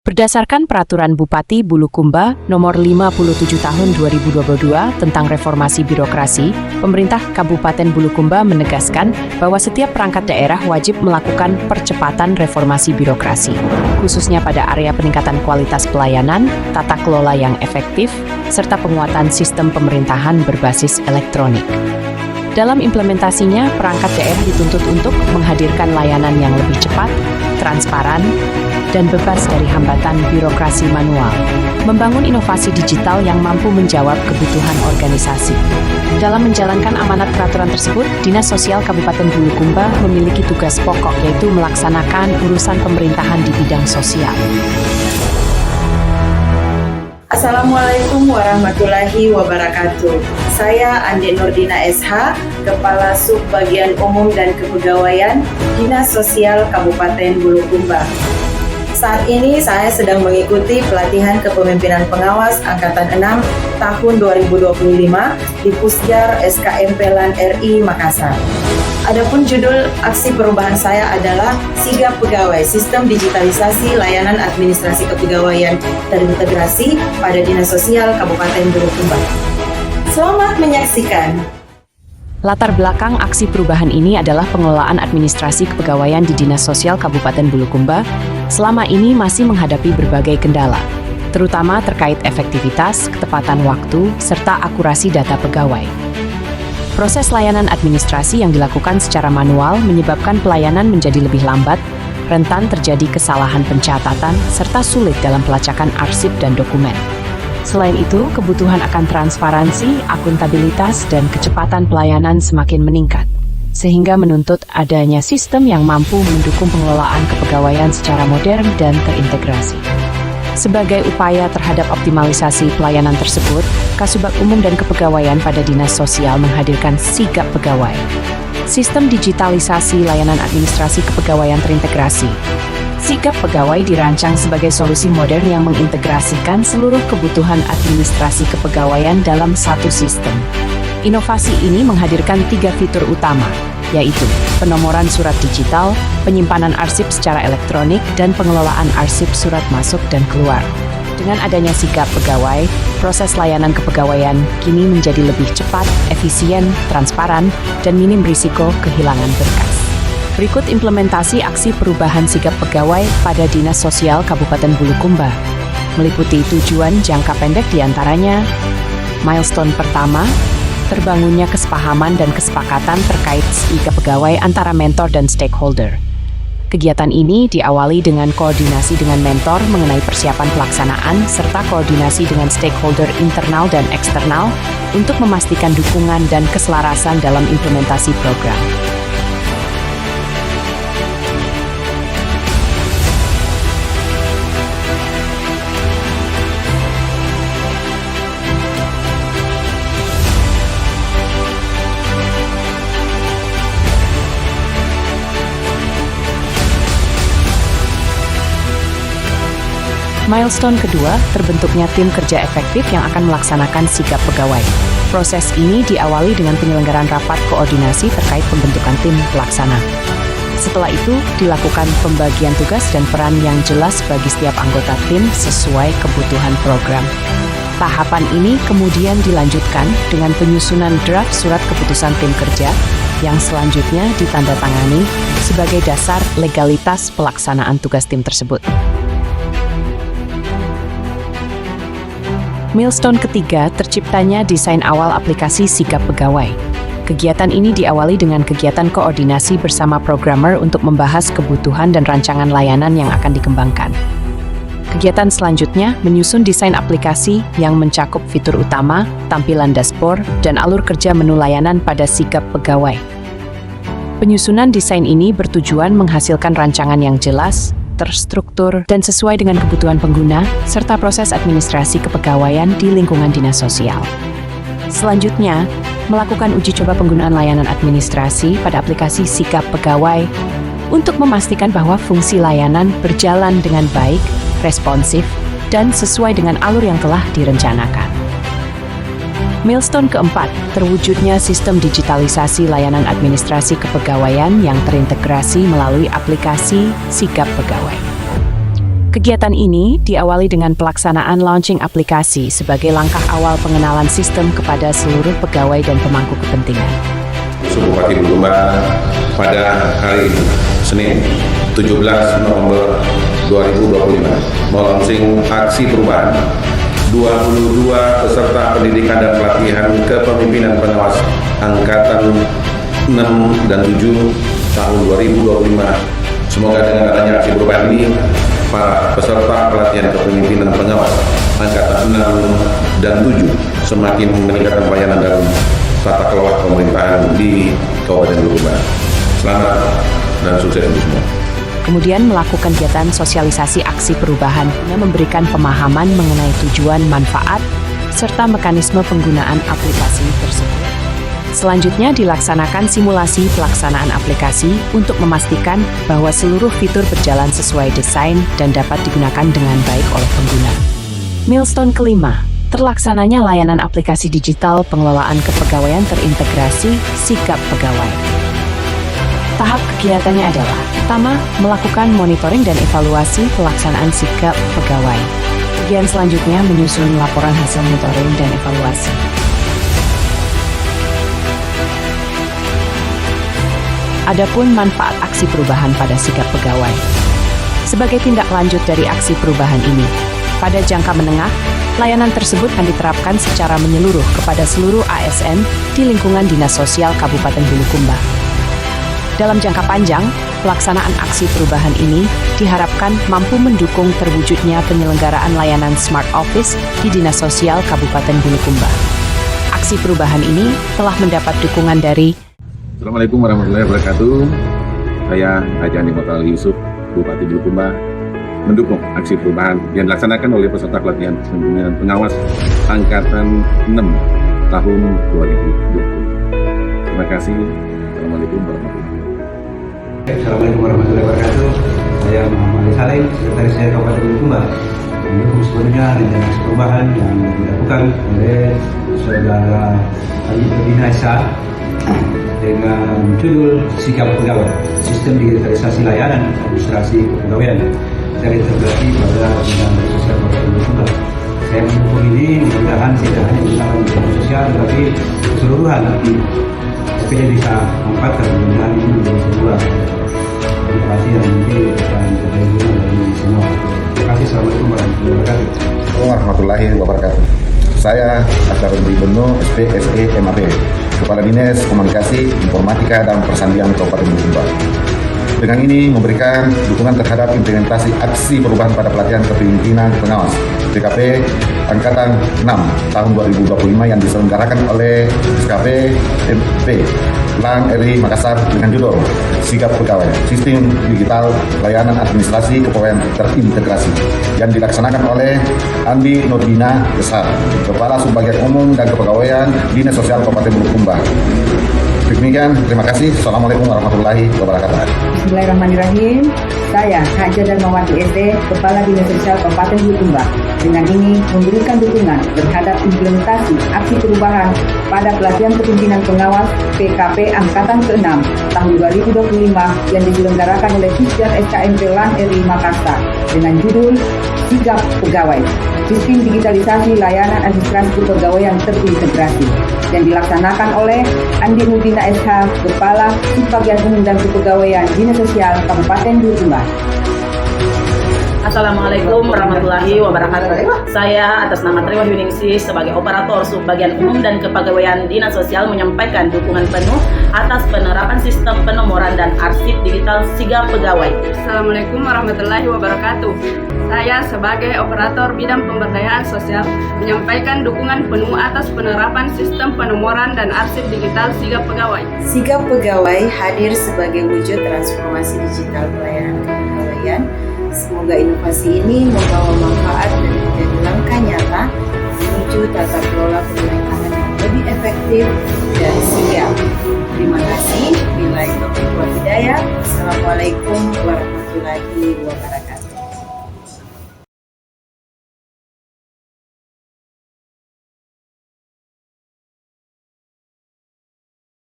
Berdasarkan Peraturan Bupati Bulukumba Nomor 57 Tahun 2022 tentang reformasi birokrasi, pemerintah Kabupaten Bulukumba menegaskan bahwa setiap perangkat daerah wajib melakukan percepatan reformasi birokrasi, khususnya pada area peningkatan kualitas pelayanan, tata kelola yang efektif, serta penguatan sistem pemerintahan berbasis elektronik. Dalam implementasinya, perangkat daerah dituntut untuk menghadirkan layanan yang lebih cepat, transparan, dan bebas dari hambatan birokrasi manual, membangun inovasi digital yang mampu menjawab kebutuhan organisasi. Dalam menjalankan amanat peraturan tersebut, Dinas Sosial Kabupaten Bulukumba memiliki tugas pokok yaitu melaksanakan urusan pemerintahan di bidang sosial. Assalamualaikum warahmatullahi wabarakatuh. Saya Ande Nurdina SH, Kepala Sub Bagian Umum dan Kepegawaian Dinas Sosial Kabupaten Bulukumba. Saat ini saya sedang mengikuti pelatihan kepemimpinan pengawas Angkatan 6 tahun 2025 di Pusjar SKM Pelan RI Makassar. Adapun judul aksi perubahan saya adalah Sigap Pegawai, Sistem Digitalisasi Layanan Administrasi Kepegawaian Terintegrasi pada Dinas Sosial Kabupaten Bulukumba. Selamat menyaksikan. Latar belakang aksi perubahan ini adalah pengelolaan administrasi kepegawaian di Dinas Sosial Kabupaten Bulukumba selama ini masih menghadapi berbagai kendala, terutama terkait efektivitas, ketepatan waktu, serta akurasi data pegawai. Proses layanan administrasi yang dilakukan secara manual menyebabkan pelayanan menjadi lebih lambat, rentan terjadi kesalahan pencatatan, serta sulit dalam pelacakan arsip dan dokumen. Selain itu, kebutuhan akan transparansi, akuntabilitas, dan kecepatan pelayanan semakin meningkat, sehingga menuntut adanya sistem yang mampu mendukung pengelolaan kepegawaian secara modern dan terintegrasi. Sebagai upaya terhadap optimalisasi pelayanan tersebut, Kasubag Umum dan Kepegawaian pada Dinas Sosial menghadirkan Sigap Pegawai, Sistem Digitalisasi Layanan Administrasi Kepegawaian Terintegrasi. Sigap Pegawai dirancang sebagai solusi modern yang mengintegrasikan seluruh kebutuhan administrasi kepegawaian dalam satu sistem. Inovasi ini menghadirkan 3 fitur utama, yaitu penomoran surat digital, penyimpanan arsip secara elektronik, dan pengelolaan arsip surat masuk dan keluar. Dengan adanya Sigap Pegawai, proses layanan kepegawaian kini menjadi lebih cepat, efisien, transparan, dan minim risiko kehilangan berkas. Berikut implementasi aksi perubahan Sigap Pegawai pada Dinas Sosial Kabupaten Bulukumba. Meliputi tujuan jangka pendek diantaranya, milestone pertama, terbangunnya kesepahaman dan kesepakatan terkait Sigap Pegawai antara mentor dan stakeholder. Kegiatan ini diawali dengan koordinasi dengan mentor mengenai persiapan pelaksanaan serta koordinasi dengan stakeholder internal dan eksternal untuk memastikan dukungan dan keselarasan dalam implementasi program. Milestone kedua, terbentuknya tim kerja efektif yang akan melaksanakan Sigap Pegawai. Proses ini diawali dengan penyelenggaraan rapat koordinasi terkait pembentukan tim pelaksana. Setelah itu, dilakukan pembagian tugas dan peran yang jelas bagi setiap anggota tim sesuai kebutuhan program. Tahapan ini kemudian dilanjutkan dengan penyusunan draft surat keputusan tim kerja yang selanjutnya ditandatangani sebagai dasar legalitas pelaksanaan tugas tim tersebut. Milestone ketiga, terciptanya desain awal aplikasi Sigap Pegawai. Kegiatan ini diawali dengan kegiatan koordinasi bersama programmer untuk membahas kebutuhan dan rancangan layanan yang akan dikembangkan. Kegiatan selanjutnya menyusun desain aplikasi yang mencakup fitur utama, tampilan dashboard, dan alur kerja menu layanan pada Sigap Pegawai. Penyusunan desain ini bertujuan menghasilkan rancangan yang jelas, terstruktur, dan sesuai dengan kebutuhan pengguna, serta proses administrasi kepegawaian di lingkungan dinas sosial. Selanjutnya, melakukan uji coba penggunaan layanan administrasi pada aplikasi Sigap Pegawai untuk memastikan bahwa fungsi layanan berjalan dengan baik, responsif, dan sesuai dengan alur yang telah direncanakan. Milestone keempat, terwujudnya sistem digitalisasi layanan administrasi kepegawaian yang terintegrasi melalui aplikasi Sigap Pegawai. Kegiatan ini diawali dengan pelaksanaan launching aplikasi sebagai langkah awal pengenalan sistem kepada seluruh pegawai dan pemangku kepentingan. Bupati Bulukumba pada hari Senin 17 November 2025 melaunching aksi perubahan 22 peserta pendidikan dan pelatihan kepemimpinan pengawas Angkatan 6 dan 7 tahun 2025. Semoga dengan adanya aksi perubahan ini, para peserta pelatihan kepemimpinan pengawas Angkatan 6 dan 7 semakin meningkatkan pelayanan dalam tata kelola pemerintahan di Kabupaten Bulukumba. Selamat dan sukses untuk semua. Kemudian melakukan kegiatan sosialisasi aksi perubahan guna memberikan pemahaman mengenai tujuan, manfaat, serta mekanisme penggunaan aplikasi tersebut. Selanjutnya dilaksanakan simulasi pelaksanaan aplikasi untuk memastikan bahwa seluruh fitur berjalan sesuai desain dan dapat digunakan dengan baik oleh pengguna. Milestone kelima, terlaksananya layanan aplikasi digital pengelolaan kepegawaian terintegrasi Sigap Pegawai. Tahap kegiatannya adalah: pertama, melakukan monitoring dan evaluasi pelaksanaan Sigap Pegawai. Bagian selanjutnya menyusun laporan hasil monitoring dan evaluasi. Adapun manfaat aksi perubahan pada Sigap Pegawai. Sebagai tindak lanjut dari aksi perubahan ini, pada jangka menengah, layanan tersebut akan diterapkan secara menyeluruh kepada seluruh ASN di lingkungan Dinas Sosial Kabupaten Bulukumba. Dalam jangka panjang, pelaksanaan aksi perubahan ini diharapkan mampu mendukung terwujudnya penyelenggaraan layanan Smart Office di Dinas Sosial Kabupaten Bulukumba. Aksi perubahan ini telah mendapat dukungan dari Assalamualaikum warahmatullahi wabarakatuh. Saya Haji Andi Motal Yusuf, Bupati Bulukumba, mendukung aksi perubahan yang dilaksanakan oleh peserta pelatihan kepemimpinan pengawas Angkatan 6 tahun 2020. Terima kasih. Assalamualaikum warahmatullahi wabarakatuh. Assalamualaikum warahmatullahi wabarakatuh. Saya Muhammad Ali Saleh, Sekretaris Daerah Kabupaten Bulukumba, mendukung sepenuhnya dengan aksi perubahan yang dilakukan oleh saudara Andi Nordina SH dengan judul Sigap Pegawai, Sistem Digitalisasi Layanan Administrasi Kepegawaian terintegrasi pada Dinas Sosial Kabupaten Bulukumba. Saya mendukung ini, mudah-mudahan tidak hanya menggunakan Dinas Sosial, tetapi keseluruhan jadi bisa manfaatkan, mudah-mudahan ini menjadi sebuah edukasi yang nanti akan berguna bagi semua. Terima kasih. Assalamualaikum warahmatullahi wabarakatuh. Warahmatullahi wabarakatuh. Saya Asharudin Beno, SPSE MAP, Kepala Dinas Komunikasi, Informatika dan Persandian Kabupaten Bulukumba. Dengan ini memberikan dukungan terhadap implementasi aksi perubahan pada pelatihan kepemimpinan pengawas PKP Angkatan 6 tahun 2025 yang diselenggarakan oleh SKP MP LAN RI Makassar dengan judul Sigap Pegawai, Sistem Digital Layanan Administrasi Kepegawaian Terintegrasi yang dilaksanakan oleh Andi Nordina SH, Kepala Subbagian Umum dan Kepegawaian Dinas Sosial Kabupaten Bulukumba. Demikian, terima kasih. Assalamualaikum warahmatullahi wabarakatuh. Bismillahirrahmanirrahim. Saya Haja Darmawati SD, Kepala Dinas Sosial Kabupaten Bulukumba. Dengan ini memberikan dukungan terhadap implementasi aksi perubahan pada pelatihan kepemimpinan pengawas PKP Angkatan ke-6 tahun 2025 yang diselenggarakan oleh Pusat SKMP LAN RI Makassar dengan judul Sigap Pegawai, Sistem Digitalisasi Layanan Administrasi Kepegawaian Terintegrasi yang dilaksanakan oleh Andi Nordina SH, Kepala Subbagian Umum dan Kepegawaian Dinas Sosial Kabupaten Bulukumba. Assalamualaikum warahmatullahi wabarakatuh. Saya atas nama Tri Wahyuningsih sebagai Operator Subbagian Umum dan Kepegawaian Dinas Sosial menyampaikan dukungan penuh atas penerapan sistem penomoran dan arsip digital Sigap Pegawai. Assalamualaikum warahmatullahi wabarakatuh. Saya sebagai Operator Bidang Pemberdayaan Sosial menyampaikan dukungan penuh atas penerapan sistem penomoran dan arsip digital Sigap Pegawai. Sigap Pegawai hadir sebagai wujud transformasi digital pelayanan kepegawaian. Semoga inovasi ini membawa manfaat dan menjadi langkah nyata menuju tata kelola pemerintahan yang lebih efektif dan sigap.